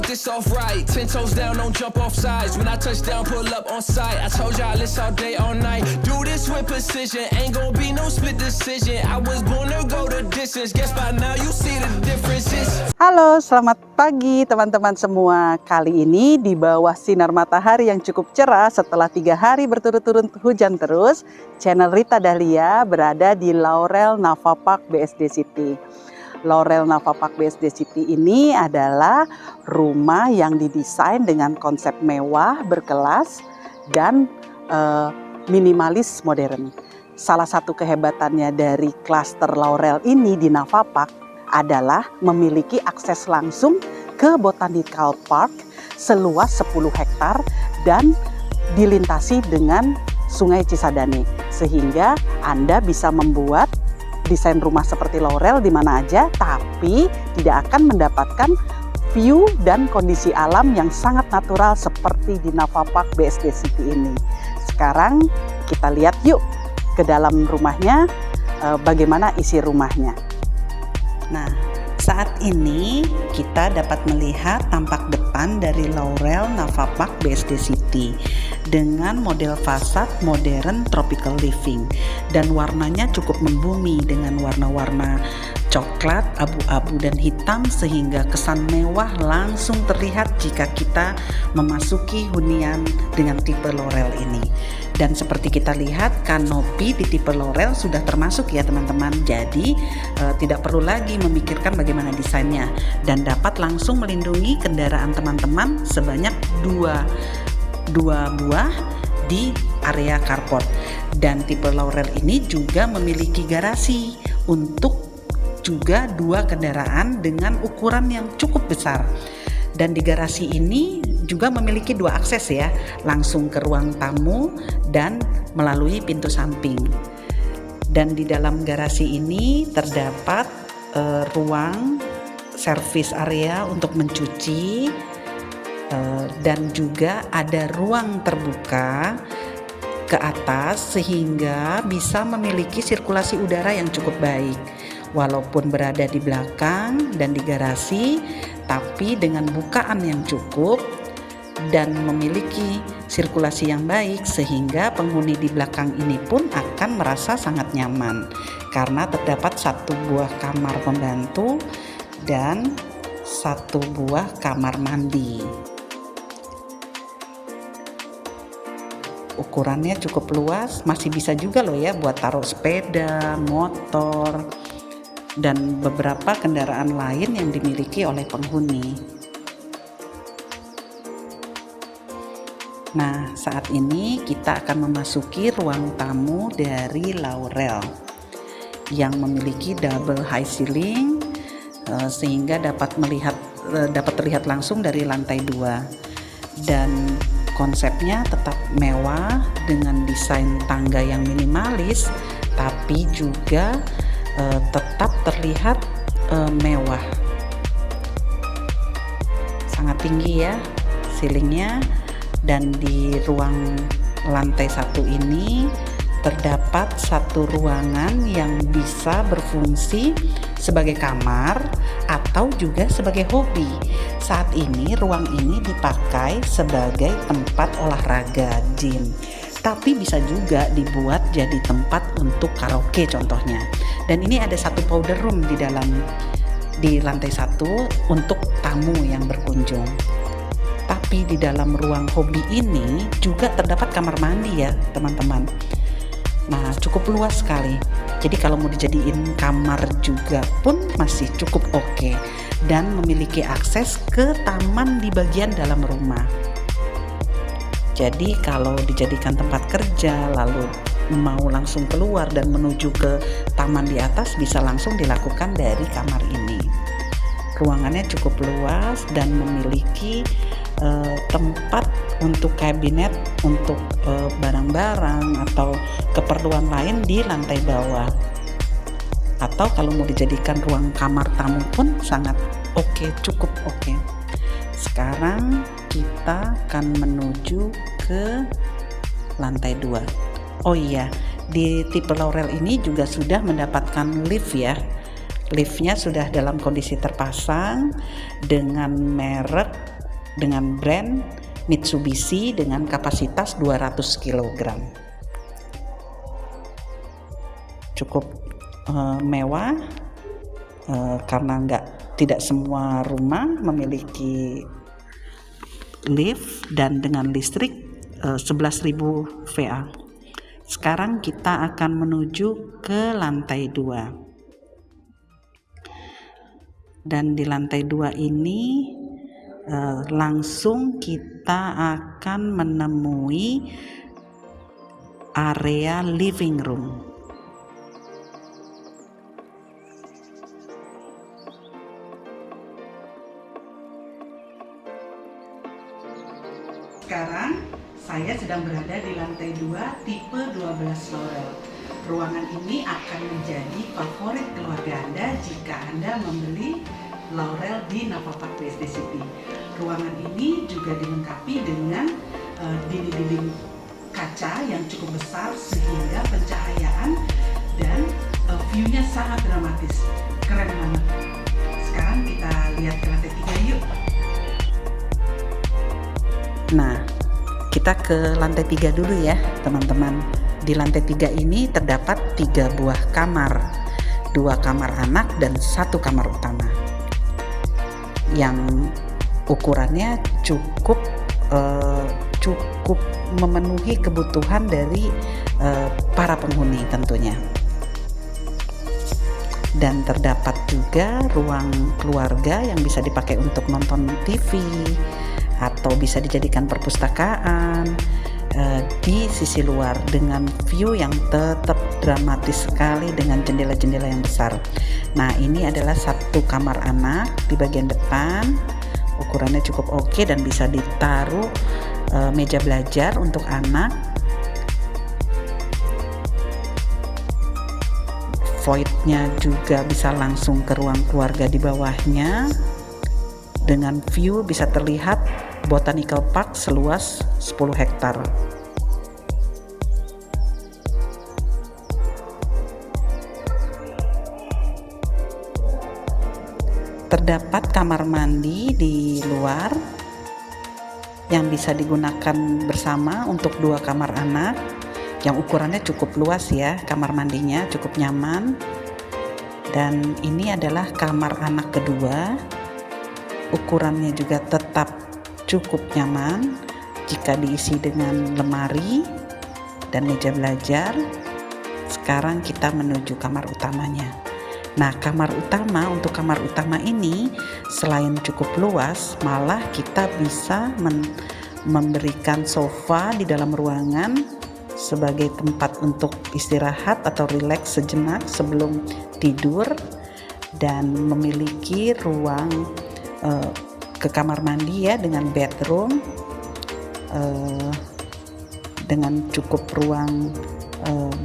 this off right. 10 toes down, don't jump off sides. When I touch down, pull up on sight. I told y'all it's all day, all night. Do this with precision. Ain't gonna be no split decision. I was born to go the distance. Guess by now you see the differences. Halo, selamat pagi teman-teman semua. Kali ini di bawah sinar matahari yang cukup cerah setelah 3 hari berturut-turut hujan terus, channel Rita Dahlia berada di Laurel Nava Park BSD City. Laurel Nava Park BSD City ini adalah rumah yang didesain dengan konsep mewah, berkelas, dan minimalis modern. Salah satu kehebatannya dari klaster Laurel ini di Nava Park adalah memiliki akses langsung ke Botanical Park seluas 10 hektar dan dilintasi dengan Sungai Cisadane, sehingga Anda bisa membuat desain rumah seperti Laurel di mana aja, tapi tidak akan mendapatkan view dan kondisi alam yang sangat natural seperti di Nava Park BSD City ini. Sekarang kita lihat yuk ke dalam rumahnya, bagaimana isi rumahnya. Nah, saat ini kita dapat melihat tampak depan dari Laurel Nava Park BSD City dengan model fasad modern tropical living, dan warnanya cukup membumi dengan warna-warna coklat, abu-abu, dan hitam, sehingga kesan mewah langsung terlihat jika kita memasuki hunian dengan tipe Laurel ini. Dan seperti kita lihat, kanopi di tipe Laurel sudah termasuk ya teman-teman. Jadi tidak perlu lagi memikirkan bagaimana desainnya, dan dapat langsung melindungi kendaraan teman-teman sebanyak dua buah di area carport. Dan tipe Laurel ini juga memiliki garasi untuk juga 2 kendaraan dengan ukuran yang cukup besar. Dan di garasi ini juga memiliki 2 akses ya, langsung ke ruang tamu dan melalui pintu samping. Dan di dalam garasi ini terdapat ruang service area untuk mencuci, dan juga ada ruang terbuka ke atas sehingga bisa memiliki sirkulasi udara yang cukup baik. Walaupun berada di belakang dan di garasi, tapi dengan bukaan yang cukup dan memiliki sirkulasi yang baik, sehingga penghuni di belakang ini pun akan merasa sangat nyaman karena terdapat 1 buah kamar pembantu dan 1 buah kamar mandi. Ukurannya cukup luas, masih bisa juga loh ya buat taruh sepeda, motor, dan beberapa kendaraan lain yang dimiliki oleh penghuni. Nah, saat ini kita akan memasuki ruang tamu dari Laurel yang memiliki double high ceiling, sehingga dapat terlihat langsung dari lantai 2. Dan konsepnya tetap mewah dengan desain tangga yang minimalis, tapi juga tetap terlihat mewah. Sangat tinggi ya ceilingnya. Dan di ruang lantai 1 ini terdapat 1 ruangan yang bisa berfungsi sebagai kamar atau juga sebagai hobi. Saat ini ruang ini dipakai sebagai tempat olahraga gym, tapi bisa juga dibuat jadi tempat untuk karaoke contohnya. Dan ini ada 1 powder room di lantai 1 untuk tamu yang berkunjung. Tapi di dalam ruang hobi ini juga terdapat kamar mandi ya teman-teman. Nah, cukup luas sekali. Jadi kalau mau dijadiin kamar juga pun masih cukup oke, dan memiliki akses ke taman di bagian dalam rumah. Jadi kalau dijadikan tempat kerja lalu mau langsung keluar dan menuju ke taman di atas, bisa langsung dilakukan dari kamar ini. Ruangannya cukup luas dan memiliki tempat untuk kabinet untuk barang-barang atau keperluan lain di lantai bawah. Atau kalau mau dijadikan ruang kamar tamu pun sangat oke, cukup oke. Sekarang kita akan menuju ke lantai 2. Oh iya, di tipe Laurel ini juga sudah mendapatkan lift ya. Liftnya sudah dalam kondisi terpasang dengan merek dengan brand Mitsubishi dengan kapasitas 200 kg. Cukup mewah karena tidak semua rumah memiliki lift dan dengan listrik 11.000 VA. Sekarang kita akan menuju ke lantai 2. Dan di lantai 2 ini langsung kita akan menemui area living room. Sekarang saya sedang berada di lantai 2 tipe 12 Laurel. Ruangan ini akan menjadi favorit keluarga Anda jika Anda membeli Laurel di Navapark BSD City. Ruangan ini juga dilengkapi dengan dinding-dinding kaca yang cukup besar sehingga pencahayaan dan view-nya sangat dramatis. Keren banget. Sekarang kita lihat ke lantai 3 yuk. Nah, kita ke lantai 3 dulu ya teman-teman. Di lantai 3 ini terdapat 3 buah kamar, 2 kamar anak dan 1 kamar utama, yang ukurannya cukup memenuhi kebutuhan dari para penghuni tentunya. Dan terdapat juga ruang keluarga yang bisa dipakai untuk nonton TV atau bisa dijadikan perpustakaan di sisi luar dengan view yang tetap dramatis sekali dengan jendela-jendela yang besar. Nah, ini adalah 1 kamar anak di bagian depan, ukurannya cukup oke dan bisa ditaruh meja belajar untuk anak. Void-nya juga bisa langsung ke ruang keluarga di bawahnya. Dengan view bisa terlihat Botanical Park seluas 10 hektar. Terdapat kamar mandi di luar yang bisa digunakan bersama untuk 2 kamar anak yang ukurannya cukup luas ya, kamar mandinya cukup nyaman. Dan ini adalah kamar anak kedua, ukurannya juga tetap cukup nyaman jika diisi dengan lemari dan meja belajar. Sekarang kita menuju kamar utamanya. Nah, untuk kamar utama ini selain cukup luas, malah kita bisa memberikan sofa di dalam ruangan sebagai tempat untuk istirahat atau rileks sejenak sebelum tidur, dan memiliki ruang ke kamar mandi ya dengan bedroom dengan cukup ruang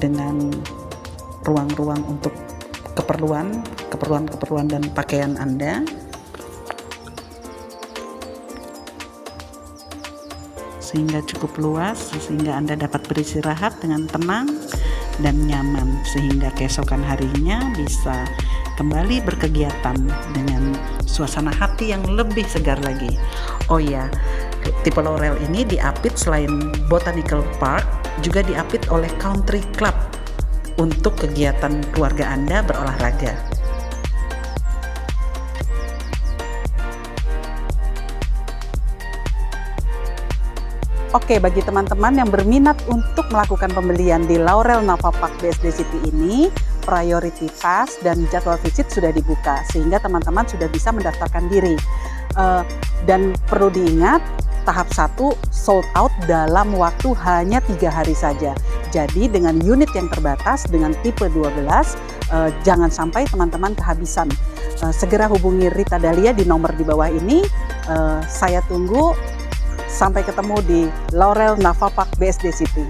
dengan ruang-ruang untuk keperluan dan pakaian Anda, sehingga cukup luas sehingga Anda dapat beristirahat dengan tenang dan nyaman, sehingga keesokan harinya bisa kembali berkegiatan dengan suasana hati yang lebih segar lagi. Oh ya, tipe Laurel ini diapit selain Botanical Park juga diapit oleh Country Club untuk kegiatan keluarga Anda berolahraga. Oke, bagi teman-teman yang berminat untuk melakukan pembelian di Laurel Navapark BSD City ini, priority pass dan jadwal visit sudah dibuka sehingga teman-teman sudah bisa mendaftarkan diri. Dan perlu diingat, tahap 1 sold out dalam waktu hanya 3 hari saja. Jadi dengan unit yang terbatas dengan tipe 12, jangan sampai teman-teman kehabisan. Segera hubungi Rita Dahlia di nomor di bawah ini. Saya tunggu. Sampai ketemu di Laurel Navapark BSD City.